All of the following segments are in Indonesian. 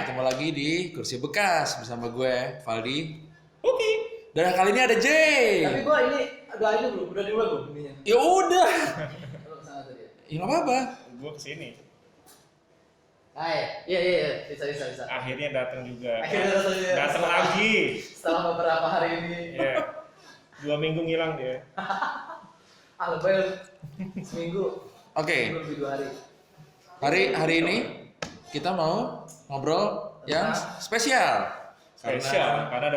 ketemu lagi di Kursi Bekas bersama gue, Valdi. Oke. Dan kali ini ada Jay. Tapi gua ini udah dimulai belum ininya? Ya udah. Kalau kesana tadi ya. Ya nggak apa-apa. Gue kesini. Iya, bisa. Akhirnya datang juga. Akhirnya Datang lagi. Setelah beberapa hari ini. Ya. 2 minggu ngilang dia. Lebay seminggu. Oke. Lebih 2 hari. Hari ini kita mau ngobrol yang spesial. Spesial karena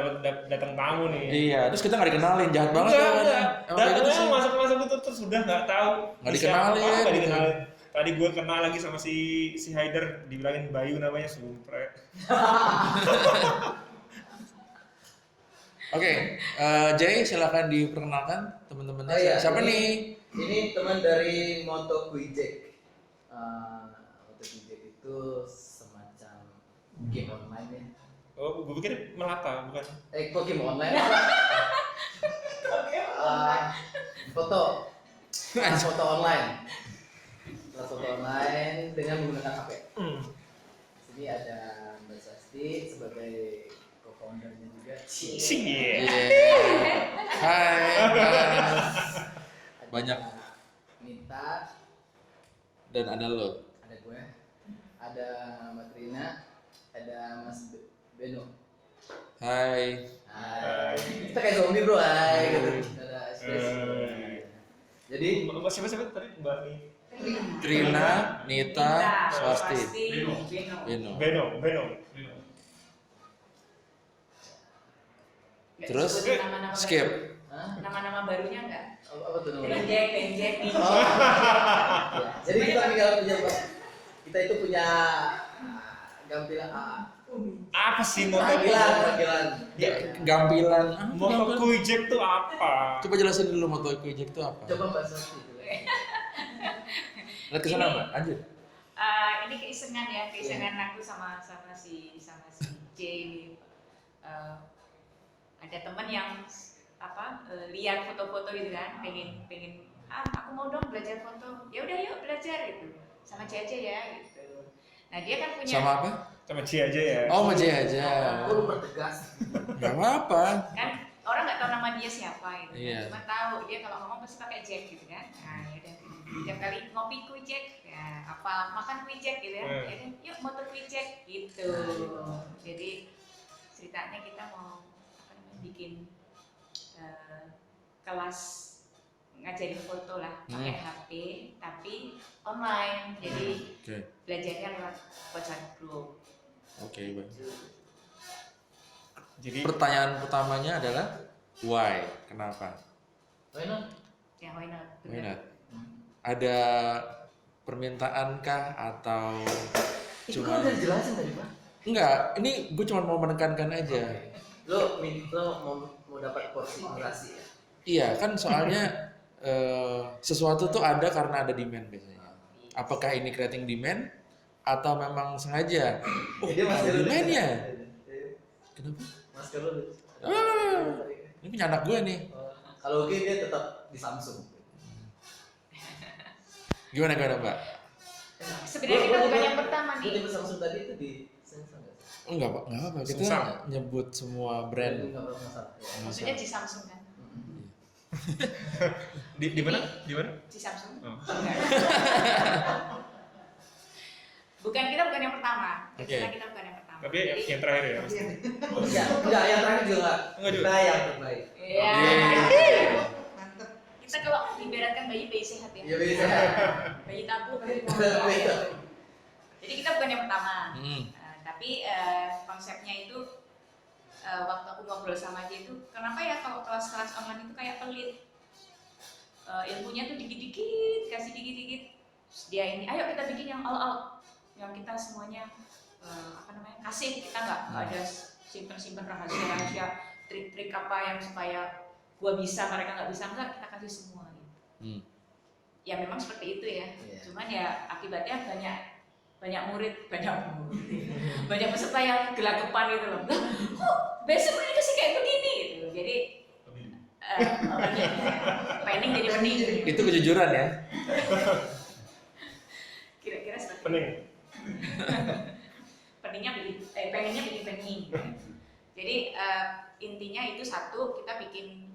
datang tamu nih. Iya, terus kita nggak dikenalin, jahat banget Enggak. Emang kayak gitu sih. Datangnya masuk itu terus sudah nggak tahu. Nggak dikenalin. Nggak dikenalin. Tadi gue kenal lagi sama si Haider, dibilangin Bayu namanya, sumpret. Oke, Jay silakan diperkenalkan teman-temannya. Oh, iya. Siapa Ini- nih? Ini teman dari Moto Kuijek. Moto Kuijek itu semacam game online ya. Oh, gue pikir Melata, bukan? Kok game online? Foto online. Foto online dengan menggunakan HP. Di sini ada Mbak Sasti sebagai co-foundernya juga. Sih. Yeah. Hai. Banyak. Nita, Dan ada lo. ada gue, ada Mbak Trina, ada Mas Beno. Hai. Hai. Kita kayak zombie bro, hai gitu. Ada space. Jadi siapa tadi Mbak Ni? Trina, Nita, Swasti, Beno. Beno. Nggak Terus disebutin nama-nama skip. baru. Hah? Nama-nama barunya enggak? Apa tuh namanya? Benjek, Oh. Jadi kita itu punya gampilan Apa sih moto panggilan. Ya, Gampilan. moto Kuijek tuh apa? Coba jelasin dulu moto Kuijek itu apa. Coba Mbak Sasti. Lihat ke sana, Ini- Mbak. Lanjut. Ini keisengan aku sama si Jay ini. Ada teman yang lihat foto-foto gitu kan, pengen aku mau dong belajar foto. Ya udah yuk belajar gitu. Sama Jay aja ya gitu. Nah, dia kan punya Sama apa? Sama Ci aja ya. Oh, sama Jay aja. Aku lupa tegas. Gak apa-apa. kan orang nggak tahu nama dia siapa gitu. Iya. Cuma tahu dia kalau ngomong pasti pakai Jack gitu kan. Nah, ya udah tiap kali ngopi kue Jack, ya apa makan kue Jack gitu ya. Ya udah, yuk motor kue Jack gitu. Jadi ceritanya kita mau bikin kelas ngajarin foto lah pakai HP tapi online. Jadi Oke. belajarnya lewat WhatsApp group. Oke, baik. Jadi Pertanyaan pertamanya adalah why? Kenapa? Ya why not? Why not? Ada permintaan kah atau Itu cuma kan udah dijelasin tadi Pak. enggak, ini gue cuma mau menekankan aja. Lo mau dapat porsi durasi ya. Iya, kan soalnya sesuatu tuh ada karena ada demand biasanya. Apakah ini creating demand atau memang sengaja? Oh, Dia ada masih demand-nya. Kenapa? Masker lo. Ini punya anak gue nih. Kalau oke dia tetap di Samsung. Gimana Mbak? Sebenarnya kita bukan yang pertama Gue nih. di Samsung tadi itu di Samsung nggak? Enggak, Pak. Enggak apa. Kita Susah. nyebut semua brand. Nggak bermasalah. Ya. Maksudnya di Samsung kan? di mana? Di mana? Di Samsung? Oh. Enggak. Bukan yang pertama. Oke. Kita bukan yang pertama. Tapi yang terakhir ya. Pasti. Enggak, yang terakhir juga Enggak juga. Kita yang terbaik. Iya. Yeay. Mantep. Kita kalau ibaratkan bayi sehat ya. Iya bisa. Bayi tabung. Bisa. Jadi kita bukan yang pertama. Hmm. Tapi konsepnya itu waktu aku ngobrol sama dia itu kenapa ya kalau kelas-kelas online itu kayak pelit. Ilmunya tuh dikit-dikit, kasih dikit-dikit. Terus dia ini, ayo kita bikin yang all out. Yang kita semuanya kasih, kita nggak ada simpen rahasia trik-trik apa yang supaya gua bisa mereka nggak bisa, enggak, kita kasih semua gitu. Ya memang seperti itu ya. Iya. Cuman ya akibatnya banyak murid banyak peserta yang gelagapan gitu loh. Lah, kok besok ini kasih kayak begini gitu. Jadi planning jadi pening. Itu kejujuran ya. Kira-kira seperti Pening. peningnya begitu. evening. Jadi intinya itu satu, kita bikin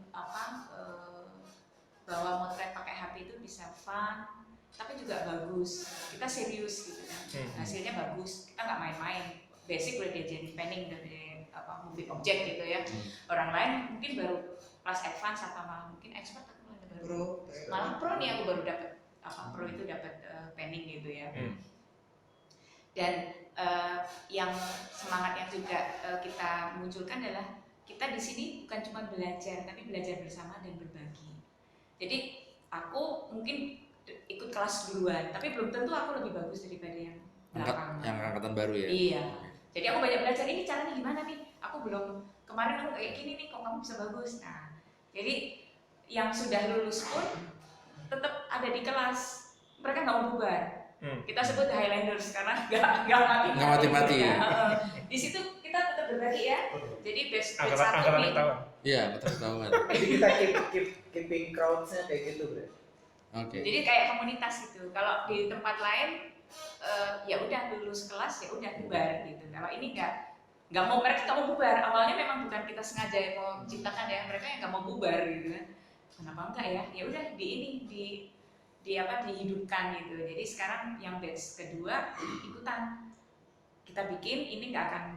bahwa motret pakai HP itu bisa fun, tapi juga bagus. Kita serius gitu kan, hasilnya bagus. Kita nggak main-main. Basic udah diajarin panning dari moving object gitu ya. Orang lain mungkin baru kelas advance atau malah mungkin expert atau malah baru malah pro nih, aku baru dapat pro itu dapat panning gitu ya. Dan yang semangat yang juga kita munculkan adalah kita di sini bukan cuma belajar, tapi belajar bersama dan berbagi. Jadi aku mungkin ikut kelas duluan, tapi belum tentu aku lebih bagus daripada yang belakangan. Yang angkatan baru ya. Iya. Jadi aku banyak belajar, ini caranya gimana nih? Aku belum, kemarin aku kayak gini nih, kok kamu bisa bagus. Nah, jadi yang sudah lulus pun tetap ada di kelas, mereka nggak mau bubar. Kita sebut Highlanders karena nggak mati-mati. Ya. Di situ kita tetap berbagi ya. Jadi batch satu nih. Iya, ketahuan. Jadi kita keeping crowds-nya kayak gitu, Bre. Oke. Jadi kayak komunitas gitu. Kalau di tempat lain ya udah lulus kelas ya udah bubar gitu. Kalau ini nggak mau, mereka nggak mau bubar. Awalnya memang bukan kita sengaja mau ciptakan ya, mereka yang nggak mau bubar gitu kan. Kenapa enggak ya? Ya udah dihidupkan gitu. Jadi sekarang yang batch kedua ikutan. Kita bikin ini nggak akan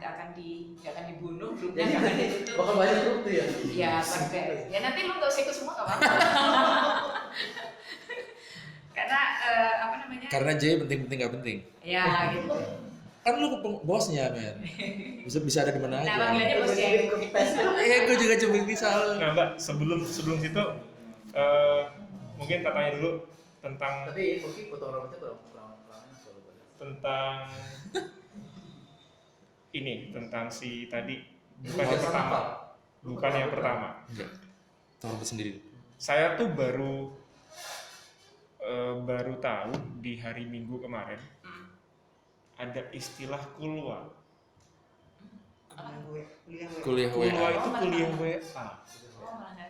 dibunuh, grupnya nggak akan ditutup. Bakal banyak grup tuh ya? Ya perfect. Ya nanti lu nggak usah ikut semua nggak apa-apa. Karena Karena J penting nggak penting. Ya gitu. Kan lu bosnya men. Bisa ada di mana aja. Nah panggilannya bos ya. Gue juga cuma misal. Nah Mbak, sebelum situ mungkin tak tanya dulu tentang. Tapi mungkin foto rambutnya kurang tentang ini, tentang si tadi bukan Oh, yang pertama. apa? Bukan yang pertama. Enggak. Tahu sendiri. Saya tuh baru tahu di hari Minggu kemarin ada istilah kulwa. Kuliah Kulwa WA. itu kuliah WA.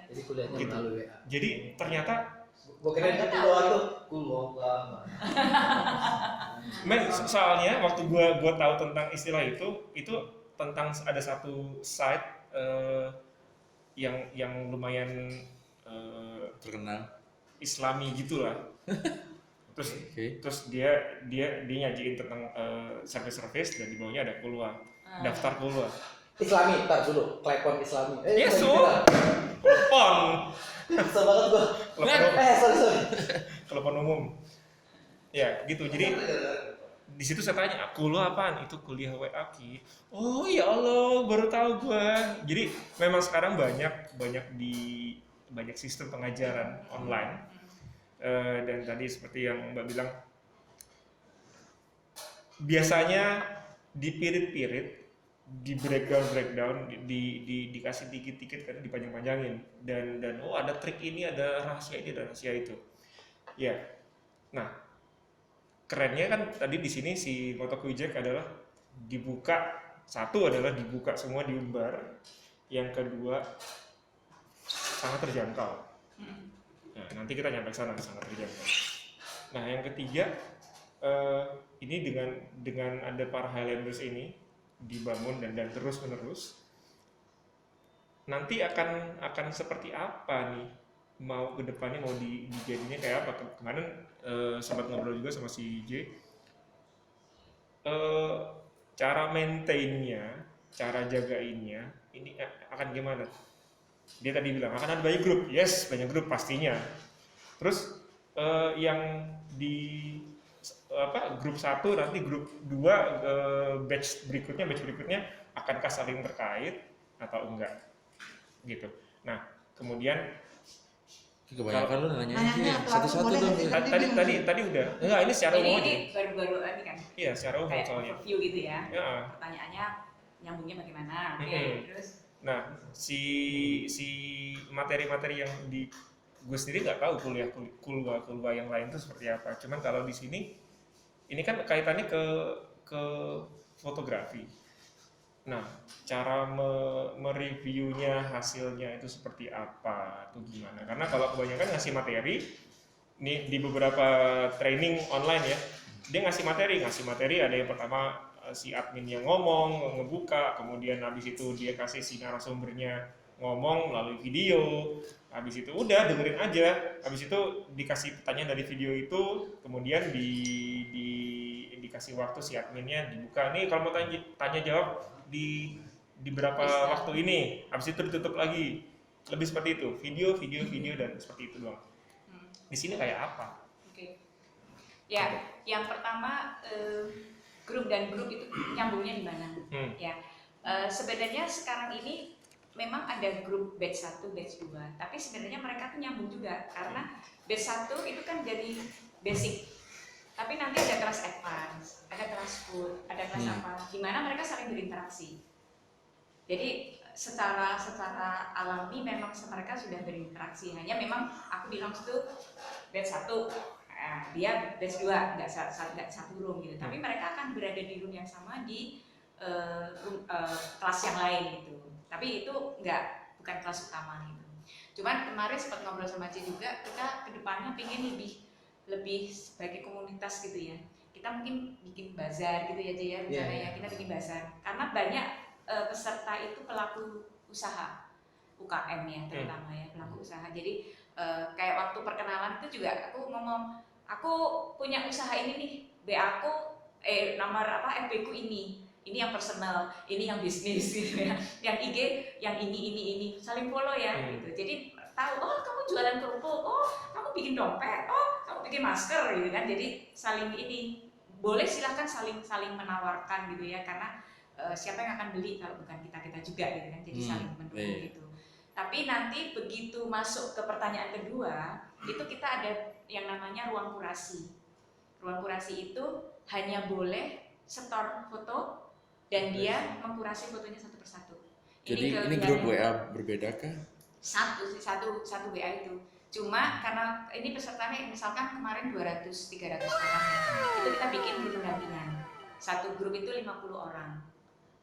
Jadi kuliahnya Gitu. melalui WA. Jadi ternyata Gue kira itu kulwa tuh kulwa lama. soalnya waktu gua tahu tentang istilah itu tentang ada satu site yang lumayan Terkenal. Islami gitulah. Terus dia nyajiin tentang service dan di bawahnya ada kulwa, daftar kulwa. Islami, tak dulu, telepon Islami. Yes, telepon. Bisa banget gua. Sorry. Telepon umum. Ya, gitu. Jadi di situ saya tanya, kulwa apaan? Itu kuliah WA Ki. Oh ya Allah, baru tahu gua. Jadi memang sekarang banyak sistem pengajaran online. Dan tadi seperti yang Mbak bilang, biasanya dipirit-pirit, di breakdown, dikasih dikit-dikit kan, dipanjang-panjangin, dan ada trik ini, ada rahasia ini, ada rahasia itu. Ya, nah kerennya kan tadi di sini si Moto Jack adalah dibuka, satu adalah dibuka semua, diumbar, yang kedua sangat terjangkau. Nah, nanti kita nyampe sana, sangat terjangkau. Nah, yang ketiga ini dengan ada para Highlanders ini dibangun dan terus menerus, nanti akan seperti apa nih, mau kedepannya mau dijadinya kayak apa. Kemarin sempat ngobrol juga sama si J, cara maintainnya, cara jagainnya ini akan gimana. Dia tadi bilang akan ada banyak grup, yes banyak grup pastinya. Terus yang di grup 1 nanti grup 2 batch berikutnya akankah saling terkait atau enggak gitu. Nah kemudian Kebanyakan lu nanya satu-satu boleh tuh. nggak sih? tadi udah enggak, ini secara umum aja. Ini baru-baru ini kan. Iya, secara umum Kayak soalnya. overview gitu ya. Ya. Pertanyaannya nyambungnya bagaimana? Oke, terus Nah, si materi-materi yang di gue sendiri nggak tahu kuliah kulwa yang lain itu seperti apa. Cuman kalau di sini ini kan kaitannya ke fotografi. Nah, cara mereviewnya, hasilnya itu seperti apa, atau gimana? Karena kalau kebanyakan ngasih materi, nih di beberapa training online ya, dia ngasih materi ada yang pertama si admin yang ngomong, ngebuka, kemudian habis itu dia kasih si narasumbernya ngomong melalui video, habis itu udah dengerin aja, habis itu dikasih pertanyaan dari video itu, kemudian dikasih waktu si adminnya dibuka nih kalau mau tanya jawab di berapa waktu ini, habis itu ditutup lagi, lebih seperti itu, video dan seperti itu doang. Di sini kayak apa? Oke. Ya, yang pertama grup dan grup itu nyambungnya di mana? Ya, sebenarnya sekarang ini memang ada grup batch 1, batch 2, tapi sebenarnya mereka tuh nyambung juga karena batch 1 itu kan jadi basic, tapi nanti ada kelas advance, ada kelas food, ada kelas apa, di mana mereka saling berinteraksi. Jadi secara alami memang mereka sudah berinteraksi, hanya memang aku bilang itu batch 1, dia batch 2, nggak satu room gitu, tapi mereka akan berada di room yang sama di kelas yang lain gitu. Tapi itu bukan kelas utama gitu. Cuman kemarin sempat ngobrol sama Ci juga, kita kedepannya pengen lebih sebagai komunitas gitu ya. Kita mungkin bikin bazar gitu ya Ci ya, ya kita bikin bazar. Karena banyak peserta itu pelaku usaha, UKM ya terutama ya, pelaku usaha. Jadi kayak waktu perkenalan itu juga aku ngomong, aku punya usaha ini nih, BA aku nomor FB ku ini yang personal, ini yang bisnis gitu ya, yang IG, yang ini, saling follow ya gitu. Jadi tahu, oh kamu jualan kerupuk, oh kamu bikin dompet, oh kamu bikin masker gitu kan. Jadi saling ini, boleh silahkan saling menawarkan gitu ya, karena siapa yang akan beli kalau bukan kita juga gitu kan. Jadi saling mendukung gitu. Tapi nanti begitu masuk ke pertanyaan kedua, itu kita ada yang namanya ruang kurasi. Ruang kurasi itu hanya boleh setor foto dan dia mengkurasi fotonya satu persatu. Jadi ini grup WA berbeda kah? Satu WA itu. Cuma karena ini pesertanya misalkan kemarin 200-300 orang, itu kita bikin grup pendampingan. Satu grup itu 50 orang.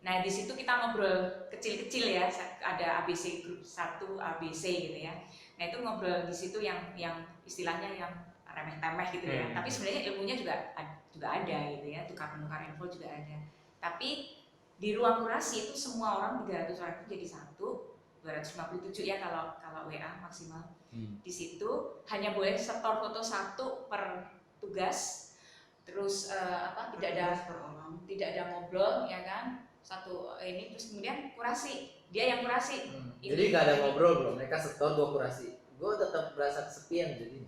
Nah di situ kita ngobrol kecil-kecil ya, ada ABC grup 1 ABC gitu ya. Nah itu ngobrol di situ yang istilahnya yang remeh-temeh gitu ya. Tapi sebenarnya ilmunya juga ada gitu ya, tukar-menukar info juga ada. Tapi di ruang kurasi itu semua orang 300 orang itu jadi satu, 257 ya kalau WA maksimal. Di situ hanya boleh setor foto satu per tugas. Terus tidak ada ngobrol ya kan. Satu ini terus kemudian kurasi. Dia yang kurasi. Jadi nggak ada ngobrol bro, mereka setor, gue kurasi. Gue tetap berasa kesepian jadi.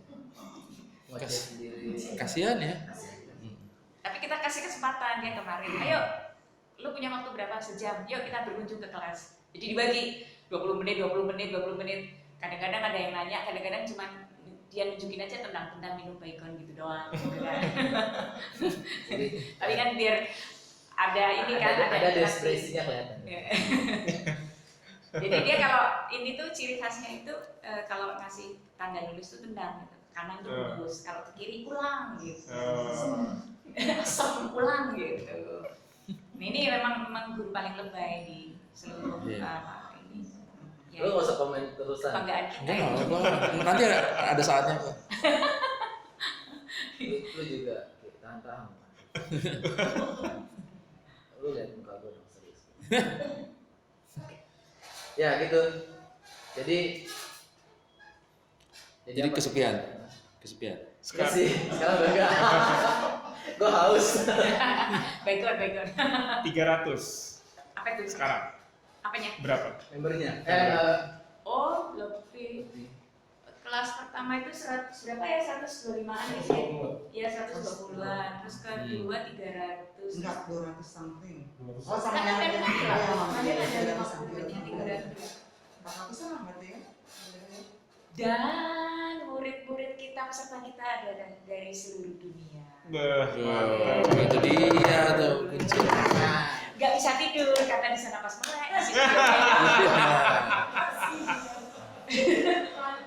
Kasihan ya. Tapi kita kasih kesempatan dia kemarin. Ayo, lu punya waktu berapa? Sejam. Yuk kita berkunjung ke kelas. Jadi dibagi 20 menit. Kadang-kadang ada yang nanya, kadang-kadang cuma dia nunjukin aja tentang minum bacon gitu doang. Gitu kan. Tapi kan biar ada ini kan ada ekspresinya kelihatan. Jadi dia kalau ini tuh ciri khasnya itu kalau ngasih tanda lulus tuh tendang gitu. Kanan tuh lulus, kalau ke kiri pulang gitu. Asam pulang gitu. Nah, ini memang guru paling lebay di seluruh ini. Ya, lu nggak usah komen terusan. Kebanggaan kita. Nanti ada saatnya kok. Lu juga tahan. Lu lihat muka gue dong serius. Ya gitu. Jadi kesepian. Sekarang udah enggak. Gue haus. Bacon. 300. Apa itu? Sekarang. Apanya? Berapa? Membernya. Oh, lebih. Kelas pertama itu 100 berapa ya? 125-an ya sih. Ya 120-an. Terus kedua 300. Enggak, 200 something. Oh, sama ada ada 50-nya 300. 400-an berarti ya? Dan murid-murid kita, peserta kita ada dari seluruh dunia. Itu dia tuh kunci. Gak bisa tidur karena di sana pas melek.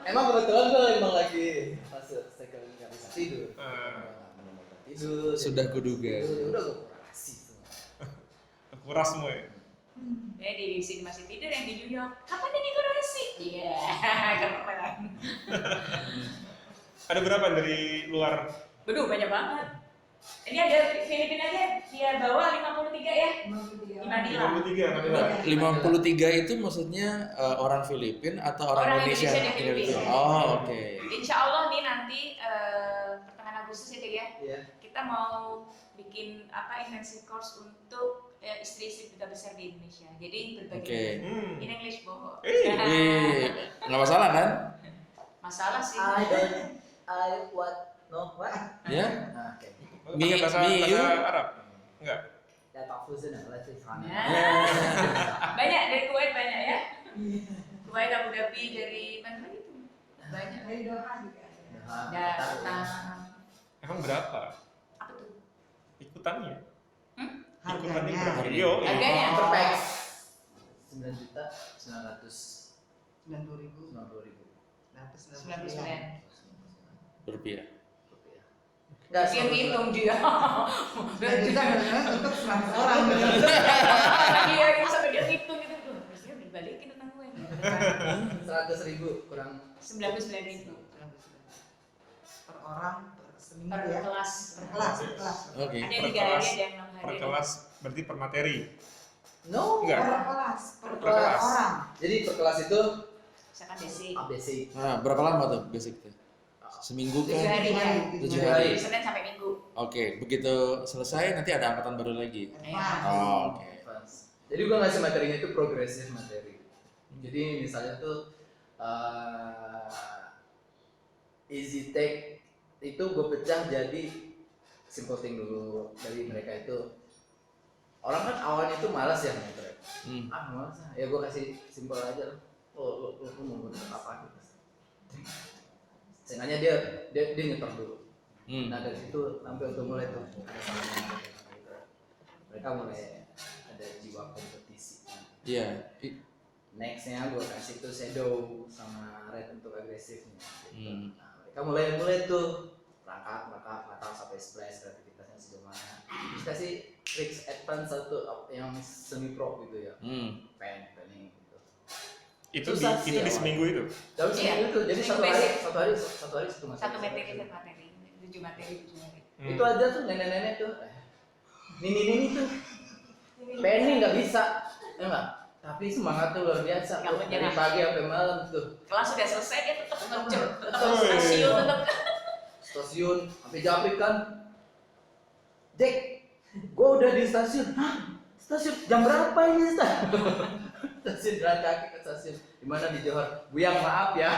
Emang kebetulan gue emang lagi fase cycle nggak bisa tidur. Tidur. Sudah kuduga. Udah gue kurasi semua. Kuras semua ya? Ya di sini masih tidur, yang di New York. Kapan ini kurasi? Iya, keren. Ada berapa dari luar? Waduh, banyak banget. Ini ada Filipina aja dia bawa 53 ya. Di Manila. 53 Manila. 53 itu maksudnya orang Filipin atau orang Indonesia? di Filipina. Oh, oke. Insya Allah nih nanti pertengahan Agustus ya Dek ya. Iya. Kita mau bikin intensive course untuk istri-istri duta besar di Indonesia. Jadi Oke. berbagai in English bohong. Wih, nggak masalah kan? Masalah sih. What? Ya? Nah, oke. Pakai bahasa Mi- Arab? Enggak. Ya tak fusion ya, let's say fun. Ya. Banyak dari Kuwait banyak ya. Kuwait, Abu Dhabi, dari mana lagi tuh? Banyak. Dari Doha juga ada. Datang. Emang berapa Apa tuh? ikutannya? Ikutannya Harganya. berapa? Yo. Harganya? Per pax 9.990.000. 90.000. 99. Rupiah. Enggak Dia ngitung dia. Dan kita benar-benar untuk 100 orang. Dia sampai dia ngitung gitu tuh. Terusnya dibalikin utang gue. 100.000 kurang 99.000 Per orang per seminggu per ya. kelas. Per kelas, per kelas. Oke. Ada yang Per 3 hari, kelas. ada yang 6 hari. Per kelas berarti per materi. no. Enggak. Per kelas, per Per kelas. orang. Jadi per kelas itu Misalkan basic. basic. Nah, berapa lama tuh basic tuh? Seminggu 7 kan? hari ya. 7 hari. Dari Senin sampai Minggu. Oke, begitu selesai nanti ada angkatan baru lagi. Ya. Oh, oke. Advance. Jadi gua ngasih materinya itu progresif materi. Jadi misalnya tuh easy take itu gue pecah jadi simple thing dulu dari mereka itu. Orang kan awalnya itu malas ya ngetrek. Malas ah. Ya gue kasih simple aja. Lo mau bentuk apa gitu. Sengaja dia nyetor dulu. Nah dari situ sampai untuk mulai tuh ada sama mereka mulai ada jiwa kompetisi. Iya. Nextnya gue kasih tuh shadow sama red untuk agresifnya. Hmm. Nah mereka mulai tuh perangkat sampai splash kreativitasnya sejauh mana. Terus kasih tricks advance satu yang semi pro gitu ya. Penning gitu. Itu Susah di sih itu di awalnya. seminggu itu. Tapi Iya. seminggu itu jadi Seminggu satu hari satu materi. Satu materi, 7 materi, 7 hari. Itu aja tuh nenek-nenek tuh. Nini tuh penny nggak bisa, ya nggak? Tapi semangat tuh luar biasa. Kamu Dari jangan. pagi sampai malam tuh. Kelas sudah selesai dia tetap ngerjur, tetap Betul. stasiun, tetap Stasiun sampai Japri kan. Dek, gua udah di stasiun. Hah? Stasiun jam berapa ini? Stasiun jalan kaki ke stasiun. Di mana di Johor? Buyang maaf ya.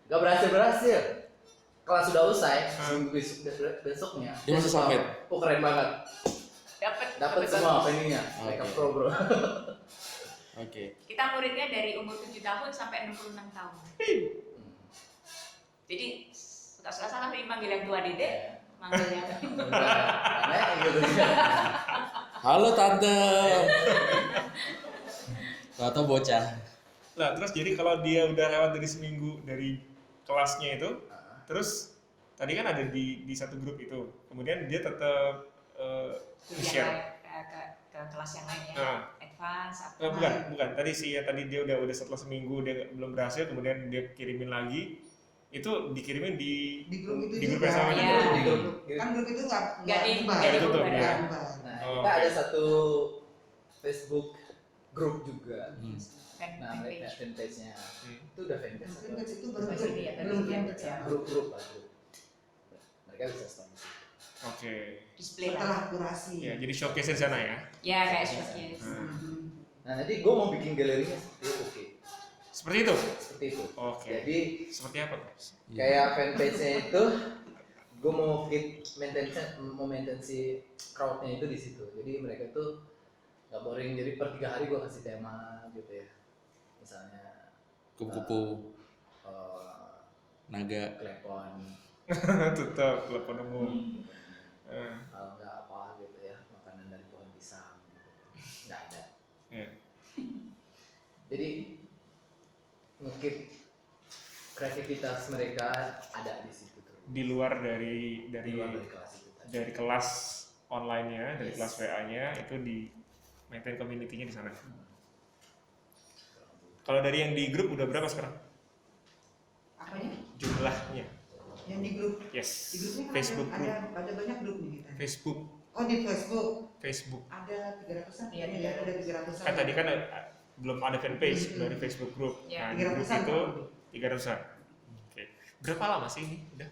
Gak berhasil. Kelas sudah usai, seminggu besoknya. Dia masih submit? Oh keren banget. Dapat semua peningnya. Mereka Oke. pro bro. Oke. Kita muridnya dari umur 7 tahun sampai 66 tahun. Jadi tak salah dipanggil yang tua Dede, manggil yang Nah, gitu. Halo tante. Atau bocah. Lah terus jadi kalau dia udah lewat dari seminggu dari kelasnya itu, terus tadi kan ada di satu grup itu, kemudian dia tetap share. ke kelas yang lainnya, Nah. advance atau Bukan. Tadi dia udah setelah seminggu dia belum berhasil, kemudian dia kirimin lagi, itu dikirimin di Di grup itu di grup juga. yang sama Iya. juga. Di grup. Kan grup itu nggak Nggak di- bubar. nggak ditutup, Nggak ya. bubar. Nah, Oh, kita oke. ada satu Facebook grup juga. Nah, mereka fanpage. fanpage-nya Hmm. itu udah fanpage. atau- Fanpage itu baru Baru grup, dia, baru belum dia. fanpage ya. Grup lah grup. Mereka bisa stop di situ. Oke. Display lah. Setelah kurasi. Ya, jadi showcase di sana ya. Ya kayak showcase. Mhm. Nah, nanti gue mau bikin galerinya seperti itu. Oke. Seperti itu. Seperti itu. Oke. Jadi Seperti apa? kayak fanpage-nya itu gue mau maintain si crowd-nya itu di situ. Jadi mereka tuh gak boring. Jadi per 3 hari gue kasih tema gitu ya. Misalnya Kupu-kupu, naga. klepon, Tetap telepon umum. kalau nggak apa gitu ya, makanan dari pohon pisang gitu. Nggak ada. Ya. Jadi ngekip kreativitas mereka ada di situ tuh. Di luar dari Di luar dari kelas itu tadi. dari kelas online-nya, dari Yes. kelas WA-nya itu di maintain community-nya di sana. Kalau dari yang di grup udah berapa sekarang Apanya? jumlahnya? Yang di grup, Yes. di grupnya kan Facebook group. ada banyak grup nih kita. Facebook. Oh di Facebook Facebook. ada 300-an. Iya, Ya, ada 300-an. Kan tadi kan belum ada fanpage dari Facebook group. Ya. Nah, di grup 300-an. itu 300-an. Oke. Berapa lama sih ini? Udah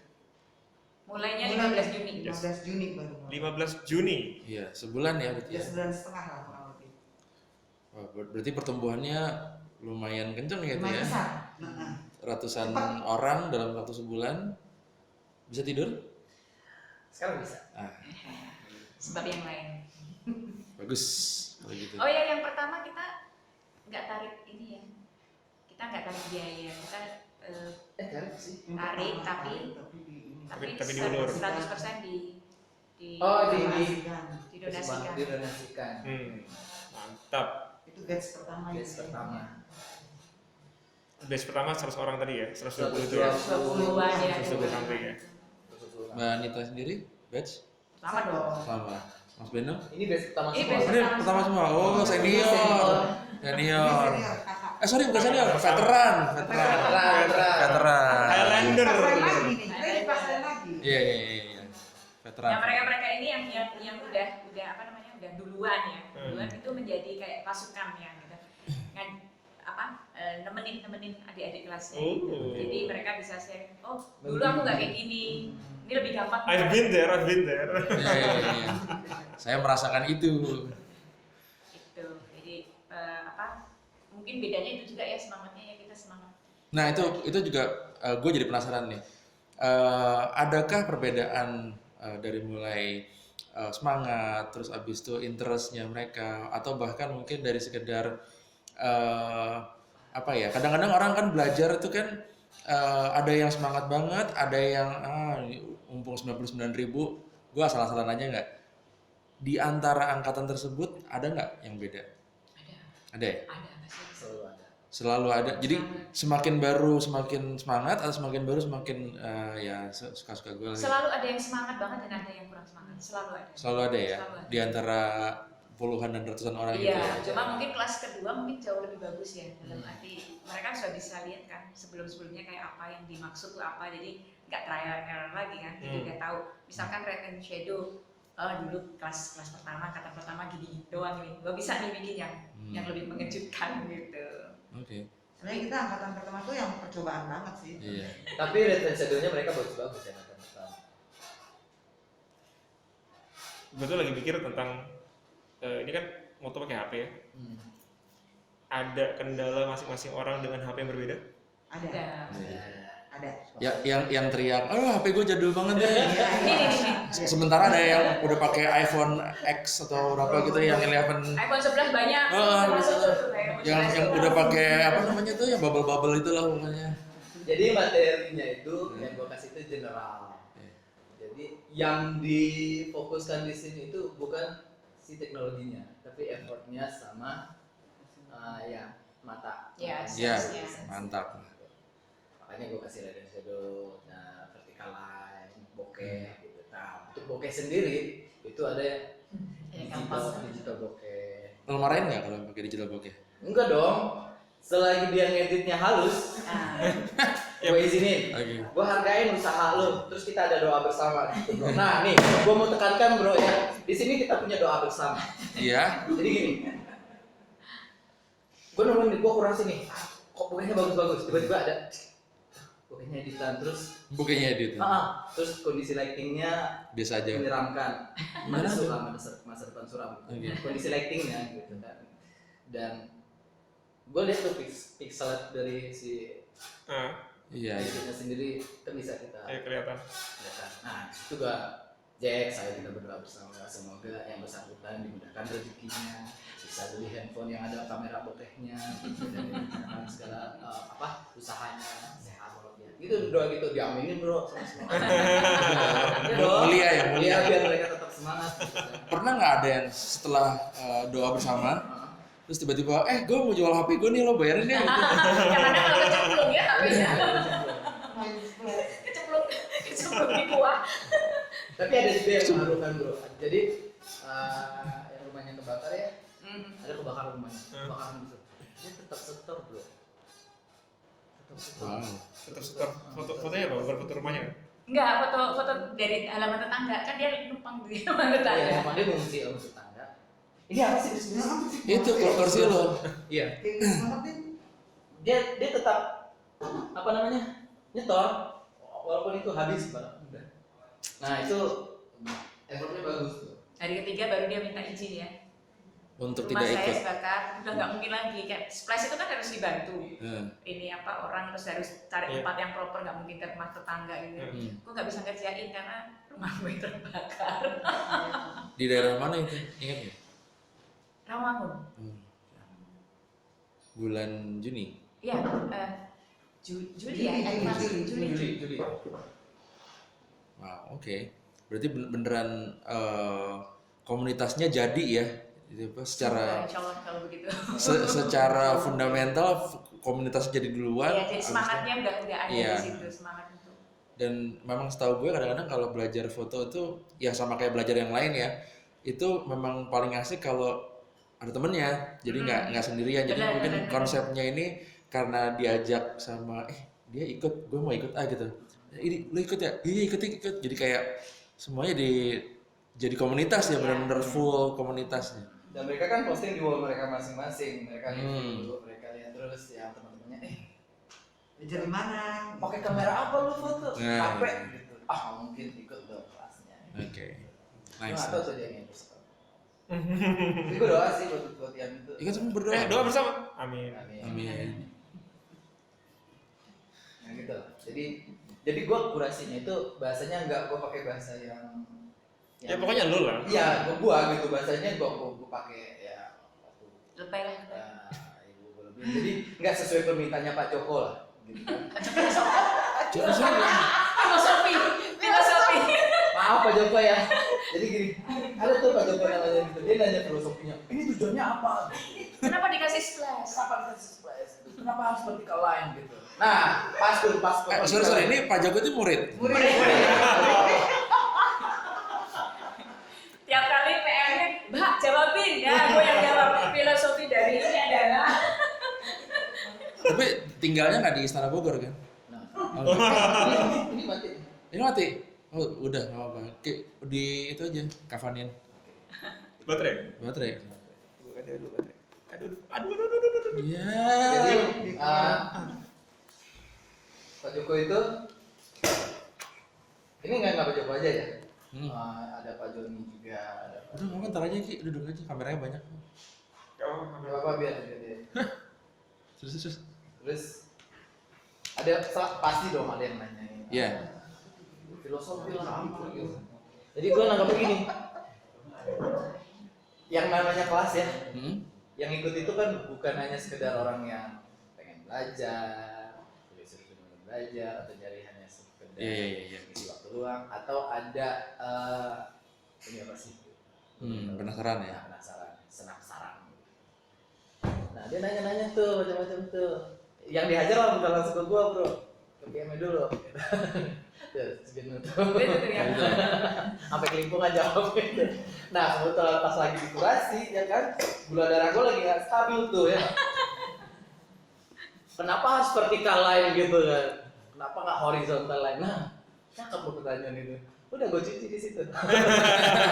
Mulainya Mulai 15 Juni. 15 Juni baru mulai. 15 Juni. Iya, sebulan ya berarti Ya ya. 9,5 lah kurang lebih. Wah, berarti pertumbuhannya lumayan kenceng gitu Lumayan ya. besar. Nah, Ratusan Cepat. orang dalam waktu sebulan bisa tidur? Sekarang bisa. Ah, Sebab yang lain. bagus kalau gitu. Oh ya, yang pertama kita nggak tarik ini ya. Kita nggak tarik biaya. Kita Tarik sih. yang Tarik, pertama, tapi- tapi di ini. Tapi diulur. 100% di Oh, di- Donasikan. didonasikan. Didonasikan. Mantap. Itu batch pertama Batch itu. pertama. Batch pertama 100 orang tadi ya, 120 itu ya. 120-an ya. 120 something ya. Mbak Anita sendiri, batch? Sama dong. Sama. Mas Beno? Ini batch pertama Ini semua. batch Ini pertama semua. Oh, senior. Senior. Sorry, bukan senior, veteran. Veteran. Highlander. Pasaran lagi nih, kita dipasarin lagi. Iya, iya, iya. Veteran. Yang mereka ini yang udah apa namanya udah duluan ya. Duluan itu menjadi kayak pasukan ya gitu. Nemenin adik-adik kelasnya. Gitu. Oh. Jadi mereka bisa share. Oh, dulu aku nggak kayak gini. Ini lebih gampang. I've been there. Iya, iya, iya. Saya merasakan itu. Gitu. Jadi mungkin bedanya itu juga ya semangatnya ya kita semangat. Nah, itu juga gue jadi penasaran nih. Adakah perbedaan dari mulai semangat, terus abis itu interestnya mereka, atau bahkan mungkin dari sekedar apa ya? Kadang-kadang orang kan belajar itu kan ada yang semangat banget, ada yang mumpung 99.000, gue asal-asalan aja nggak. Di antara angkatan tersebut ada nggak yang beda? Ada. Ada ya? Ada pasti. Selalu ada. Selalu ada. Jadi semakin baru semakin semangat atau semakin baru semakin ya suka-suka gue lagi. Selalu ada yang semangat banget dan ada yang kurang semangat. Selalu ada. Selalu ada ya. Selalu ada. Di antara puluhan dan ratusan orang Iya, gitu ya. cuma mungkin kelas kedua mungkin jauh lebih bagus ya dalam arti mereka sudah bisa lihat kan sebelum-sebelumnya kayak apa yang dimaksud tuh apa, jadi nggak trial and error lagi kan, jadi udah tahu. Misalkan red and shadow, dulu kelas pertama kata pertama gini doang nih, gak bisa nih bikin yang lebih mengejutkan gitu. Oke. Sebenarnya kita angkatan pertama tuh yang percobaan banget sih. Iya. Tapi red and shadow-nya mereka bagus-bagus ya angkatan pertama. Gue tuh lagi mikir tentang ini kan moto pakai HP ya. Ada kendala masing-masing orang dengan HP yang berbeda? Ada. Iya. Ada. Ya, yang teriak, HP gue jadul banget deh. Iya, iya. Ini. Sementara ada yang udah pakai iPhone X atau berapa gitu yang 11 iPhone 11 banyak. Termasuk tuh kayak yang udah pakai apa namanya tuh yang bubble itu lah pokoknya. Jadi materinya itu yang gue kasih itu general. Jadi yang difokuskan di sini itu bukan si teknologinya, tapi effortnya sama ya mata. Yes. Iya, Yes. mantap. Makanya gue kasih red and shadow, vertical line, bokeh gitu. Nah untuk bokeh sendiri itu ada digital bokeh. Lo marahin nggak kalau pakai digital bokeh? Enggak dong. Selagi dia ngeditnya halus, gue izinin. Oke. Gue hargain usaha lo. Terus kita ada doa bersama gitu, bro. Nah nih, gue mau tekankan bro ya. Di sini kita punya doa bersama. Iya. Jadi gini, gue nemuin gue kurang sini. Kok bokehnya bagus-bagus. Tiba-tiba ada bokehnya editan terus. Bokehnya edit. Terus kondisi lightingnya Biasa aja. menyeramkan. Masa depan suram. Oke. Kondisi lightingnya gitu kan. Dan gue lihat tuh pixel dari si Iya, iya. editnya sendiri kan bisa kita Kelihatan. lihat. Nah itu juga Jack, saya kita berdoa bersama semoga yang bersangkutan dimudahkan rezekinya, bisa beli handphone yang ada kamera bokehnya, dan segala usahanya sehat walafiat. Gitu doa gitu diaminin bro sama semua. Mulia ya, mulia. Biar mereka tetap semangat. Pernah nggak ada yang setelah doa bersama terus tiba-tiba gue mau jual HP gue nih, lo bayarin deh gitu. Kadang-kadang kalau kecemplung ya HP-nya. Main split. Kecemplung di kuah. Tapi ada juga yang mengharukan bro. Jadi yang rumahnya kebakar ya, ada kebakaran rumahnya, kebakaran gitu. Dia tetap setor bro. Tetap setor. Wow. Tetap fotonya apa? Bukan foto rumahnya kan? Enggak, foto dari halaman tetangga kan dia numpang di halaman tetangga. Iya, emang dia ngungsi sama tetangga. Ini apa sih bisnis? Itu kursi lo. Iya. Kayak gitu banget nih. Dia tetap apa namanya? Nyetor walaupun itu habis barang. Nah, itu effortnya bagus tuh. Hari ketiga baru dia minta izin ya. Untuk Rumah tidak saya ikut. sebakar, udah nggak mungkin lagi. Kayak splash itu kan harus dibantu. Ini apa orang terus harus cari Iya. tempat yang proper, nggak mungkin ke rumah tetangga gitu. Gue nggak bisa ngerjain karena rumah gue terbakar. Di daerah mana itu? Ingat nggak? Rawangun. Bulan Juni. Iya, Juli ya, Juli. Wow, oke. Berarti beneran komunitasnya jadi ya, gitu apa, secara Insya Allah kalau begitu. secara fundamental komunitas jadi duluan. Iya, jadi abis semangatnya udah ada Iya. di situ, semangat itu. dan memang setahu gue kadang-kadang kalau belajar foto itu ya sama kayak belajar yang lain ya, itu memang paling asik kalau ada temennya, jadi nggak sendirian. Jadi Benar, mungkin benar. konsepnya ini karena diajak sama dia ikut, gue mau ikut gitu. Ini lu ikut ya? Iya ikut. Jadi kayak semuanya jadi komunitas ya, benar-benar full komunitasnya. Dan mereka kan posting di wall mereka masing-masing. Mereka review Hmm. dulu, mereka lihat terus ya teman-temannya. Belajar di mana? Pakai kamera apa lu foto? Nah. HP gitu. Ah nggak mungkin ikut dong kelasnya. Oke, Gue nice. nggak tahu tuh dia ngapus apa. Tapi gue doa sih buat yang itu. Ikut semua berdoa. Doa bersama. Amin. Amin. Amin. Nah gitu lah. Jadi gue kurasinya itu bahasanya nggak gue pakai bahasa yang Ya pokoknya lu lah. Iya, gue gitu bahasanya gue pakai ya waktu Lebay lah. ibu gue lebih. Jadi nggak sesuai permintaannya Pak Joko lah. Gitu kan. Jangan salah. Filosofi. Maaf Pak Joko ya. Jadi gini, ada tuh Pak Joko namanya gitu. Dia nanya filosofinya. Ini tujuannya apa? Kenapa dikasih splash? Kenapa dikasih splash? Kenapa harus vertical line gitu? Nah, pas Sorry, ini Pak Jago itu murid. Tiap kali PR-nya, Mbak jawabin ya, gue yang jawab. Filosofi dari ini adalah Tapi tinggalnya nggak di Istana Bogor kan? Nah, Oh, ini mati. ini mati. Oh, udah nggak apa-apa. Oke, di itu aja, kafanin Baterai. baterai. Aduh. Iya. Jadi Pak Joko itu ini nggak Pak Joko aja ya. Ada Pak Joni juga. Ada Pak. Udah nggak, ntar aja Ki, duduk aja, kameranya banyak. Nggak apa-apa biar dia. Terus. Terus ada pasti dong ada yang nanyain. Iya. Filosofi lah apa gitu. Jadi gue nangkap begini. Yang namanya kelas ya, yang ikut itu kan bukan hanya sekedar orang yang pengen belajar, belajar atau nyari hanya sekedar Iya. isi waktu luang atau ada ini apa sih? Penasaran ya. Penasaran, senang sarang. Nah dia nanya-nanya tuh macam-macam tuh. Yang dihajar lah bukan langsung ke gua bro, ke PM dulu. Terus gitu tuh. Sampai kelimpungan jawab gitu. Nah kebetulan pas lagi dikurasi ya kan, gula darah gua lagi nggak stabil tuh ya. Kenapa harus vertical line gitu kan? Kenapa nggak horizontal line? Nah, cakep tuh pertanyaan itu. Udah gue cuci di situ.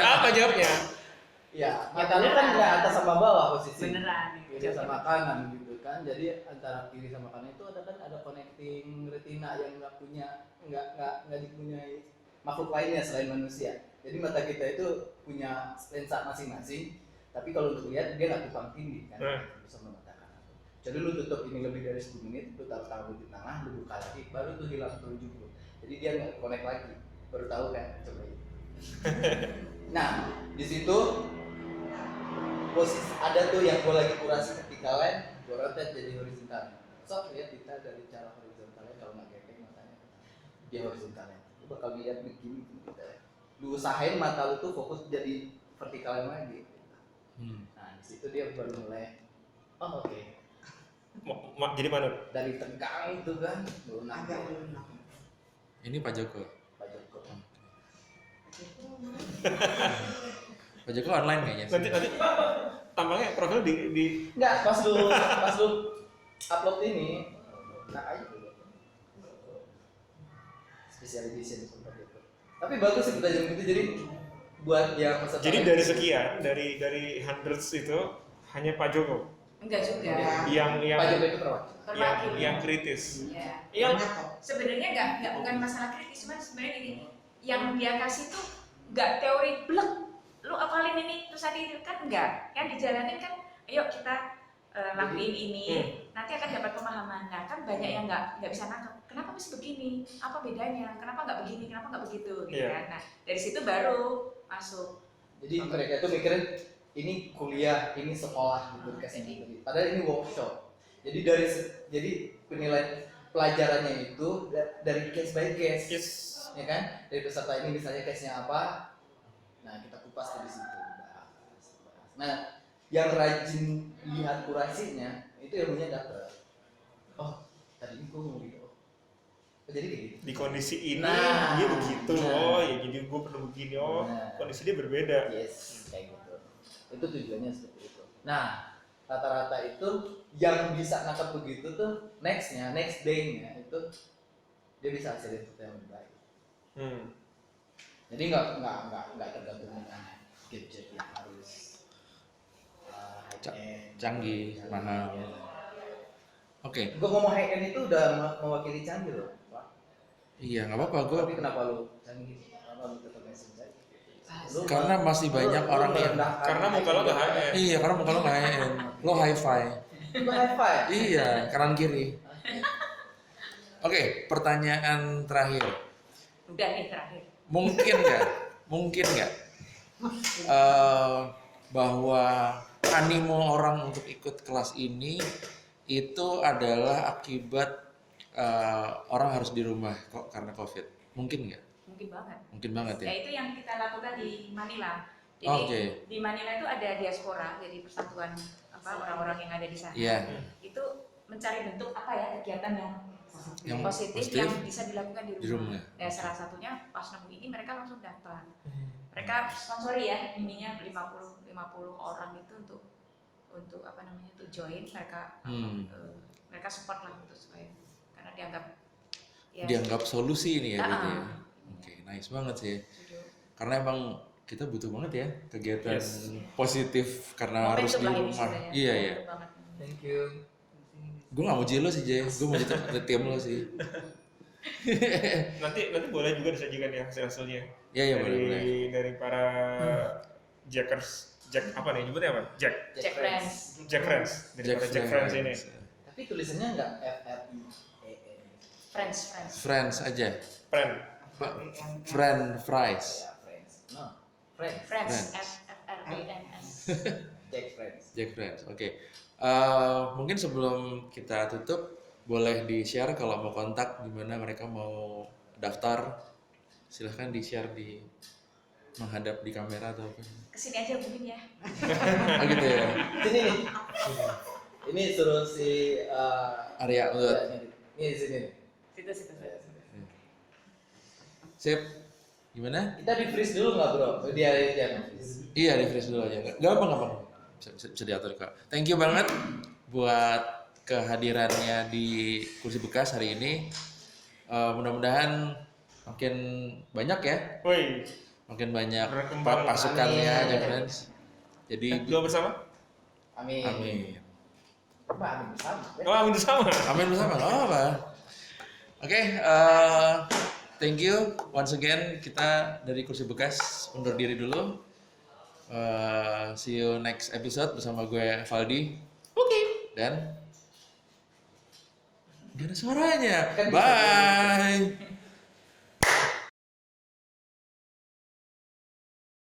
Apa jawabnya? Ya, mata lu kan nggak atas sama bawah posisi. beneran. Kiri sama kanan gitu kan. Jadi antara kiri sama kanan itu ada connecting retina yang nggak dipunyai makhluk lainnya selain manusia. Jadi mata kita itu punya lensa masing-masing. Tapi kalau untuk lihat dia nggak tumpang tindih kan, bisa mematakan. Jadi lu tutup ini lebih dari 10 menit, lu taruh tangan di tengah, lu buka lagi, baru tuh hilang telunjuk lu. Jadi dia nggak connect lagi, baru tahu kan, coba ini. Nah, di situ posisi ada tuh yang gue lagi kurasi vertikal line, gue rotate jadi horizontal. So lihat kita dari cara horizontalnya kalau nggak gepeng matanya, dia horizontalnya. Lu bakal lihat begini gitu ya. Lu usahain mata lu tuh fokus jadi vertikal line lagi. Nah, di situ dia baru mulai. Oh oke. Jadi mana? Dari tegang itu kan, lunak Agak lunak. Ini Pak Joko. Pak Joko. Pak Joko online kayaknya. Nanti tampangnya profil di Enggak, pas lu upload ini, nah aja dulu. special edition seperti itu. Tapi bagus sih petajaman gitu, jadi buat yang peserta. Jadi dari sekian, dari hundreds itu hanya Pak Joko Enggak juga. yang Pak Jokowi itu perwakilan. Perwakilan. yang kritis. Ya. Yang Banyak kok. Sebenarnya enggak bukan masalah kritis, cuma sebenarnya gini, yang dia kasih tuh enggak teori blek. Lu apalin ini terus tadi kan enggak. Yang dijalanin kan ayo kita lakuin ini, nanti akan dapat pemahaman. Nah kan banyak yang nggak bisa nangkep. Kenapa mesti begini? Apa bedanya? Kenapa nggak begini? Kenapa nggak begitu? Gitu kan? Nah dari situ baru masuk. Jadi mereka itu mikirin ini kuliah, ini sekolah gitu dikasih materi. Padahal ini workshop. Jadi penilaian pelajarannya itu dari case by case, yes. ya kan? Dari peserta ini misalnya case-nya apa, nah kita kupas dari situ. Bahas. Nah, yang rajin lihat kurasinya itu ilmunya dapet. Oh, tadi ini gue mau gitu. Oh, jadi kayak gitu. Di kondisi ini Nah. dia begitu. Nah. Oh ya jadi gue perlu begini. Oh Nah. kondisi dia berbeda. Yes, kayak gitu. Itu tujuannya seperti itu. Nah, rata-rata itu yang bisa nangkep begitu tuh next day-nya itu dia bisa hasilin sesuatu yang lebih baik. Jadi nggak tergantung dengan gadget yang harus high-end, canggih, mahal. Iya. Oke. Gue ngomong high-end itu udah mewakili canggih loh, Pak. Iya, nggak apa-apa. Tapi kenapa lu canggih? Kenapa lu tetap mesin canggih? Lu Karena masih banyak orang yang merendahkan Karena muka lo nggak high-end. iya, karena muka lo nggak high-end. Lo hi-fi. Lu high-fi. Iya, kanan kiri. Oke, pertanyaan terakhir. Udah nih terakhir. Mungkin nggak bahwa animo orang untuk ikut kelas ini itu adalah akibat orang harus di rumah kok karena COVID. Mungkin nggak? Mungkin banget. Mungkin banget ya. Ya itu yang kita lakukan di Manila. Jadi Oke. di Manila itu ada diaspora, jadi persatuan orang-orang yang ada di sana. Iya. Itu mencari bentuk apa ya kegiatan yang Yang positif positif yang bisa dilakukan di di rumah. rumah. Ya salah satunya pas nemu ini mereka langsung daftar. Mereka sponsori ya, ininya 50 orang itu untuk apa namanya untuk join mereka mereka support lah untuk supaya karena Dianggap solusi ini ya berarti ya. Ah. Oke, nice banget sih. setuju. Karena emang kita butuh banget ya kegiatan Yes. positif karena harus di Momentum lah ini rumah. sebenarnya. Iya iya. Momentum banget. Thank you. Gue gak mau lo sih Jay, gue mau jadi tim lo sih. Nanti boleh juga disajikan ya hasilnya. Iya iya boleh. Dari para Jackers, Jack apa nih nyebutnya apa? Jack Friends. Dari para Jack Friends ini. Tapi tulisannya nggak FRIEN. Friends. Friends aja. Friend. Fries. Ya, friends. No, friends. Friends. Friends. FRIENS. Jack friends. Jack Friends. Oke. Mungkin sebelum kita tutup boleh di-share kalau mau kontak gimana mereka mau daftar. Silahkan di-share di menghadap di kamera atau apa. Kesini aja mungkin ya. Oh gitu ya. Sini nih. Ini suruh si Arya untuk ini di sini. Situ. sip. Gimana? Kita di freeze dulu nggak bro? Dia freeze. Iya, di freeze dulu aja. Gampang. Bisa diatur kak. Thank you banget buat kehadirannya di kursi bekas hari ini. Mudah-mudahan makin banyak ya, Woi, makin banyak berkembang. pasukannya Amin. ya friends. Jadi Doa bersama? Amin. amin. Apa amin bersama? Oh, amin bersama. Amin bersama. Oh apa? Oke, thank you once again. Kita dari kursi bekas undur diri dulu. See you next episode bersama gue Valdi. Oke. Dan gak ada suaranya. Kan bisa Bye.